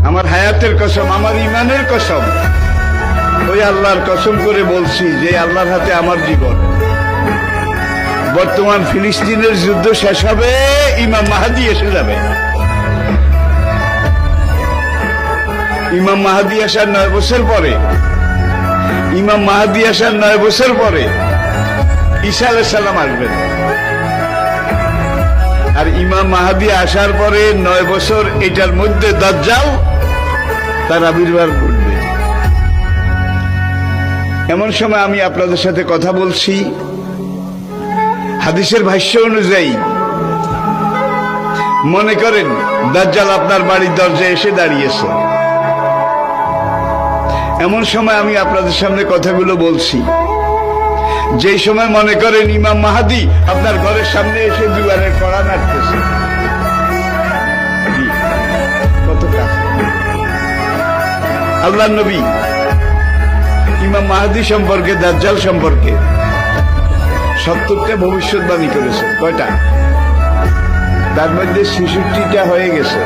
আমার হায়াতের কসম, আমার ইমানের কসম, ওই আল্লাহর কসম করে বলছি যে আল্লাহর হাতে আমার জীবন। বর্তমান ফিলিস্তিনের যুদ্ধ শেষ হবে, ইমাম মাহাদি এসে যাবে। ইমাম মাহাদি আসার 9 বছর পরে, ইমাম মাহাদি আসার 9 বছর পরে ঈসা আলাইহিস সালাম আসবেন। আর ইমাম মাহাদি আসার পরে 9 বছর, এটার মধ্যে দাজ্জাল তার আবির্ভাব ঘটবে। এমন সময় আমি আপনাদের সাথে কথা বলছি, হাদিসের ভাষ্য অনুযায়ী মনে করেন দাজ্জাল আপনার বাড়ির দরজায় এসে দাঁড়িয়েছে। এমন সময় আমি আপনাদের সামনে কথাগুলো বলছি, যেই সময় মনে করেন ইমাম মাহাদি আপনার ঘরের সামনে এসে দুয়ারের কড়া নাড়তেছে। কত কাছে আল্লাহর নবী ইমাম মাহাদি সম্পর্কে, দাজ্জাল সম্পর্কে 70টা ভবিষ্যৎবাণী করেছে। কয়টা? তার মধ্যে 66টা হয়ে গেছে,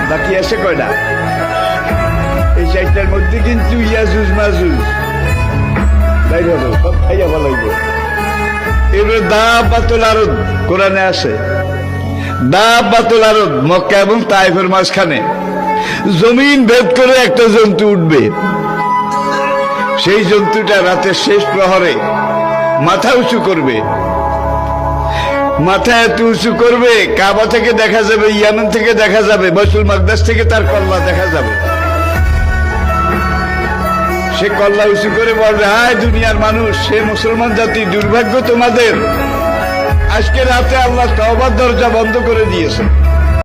বাকি আছে কয়টা? এই 4টার মধ্যে কিন্তু ইয়াজুজ মাজুজ বাইরে হবে, সব খাইয়া ভালো হইব। এবার দাব্বাতুল আরদ কোরআনে আছে, দাব্বাতুল আরদ মক্কা এবং তায়েফের মাঝখানে জমিন ভেদ করে একটা জন্তু উঠবে। সেই জন্তুটা রাতের শেষ প্রহরে মাথা উঁচু করবে, মাথা এত উঁচু করবে কাবা থেকে দেখা যাবে, ইয়ামেন থেকে দেখা যাবে, বাইতুল মাকদাস থেকে তার কল্লা দেখা যাবে। সে কল্লা উঁচু করে বলবে, হায় দুনিয়ার মানুষ, সে মুসলমান জাতি, দুর্ভাগ্য তোমাদের, আজকে রাতে আল্লাহ তওবার দরজা বন্ধ করে দিয়েছে।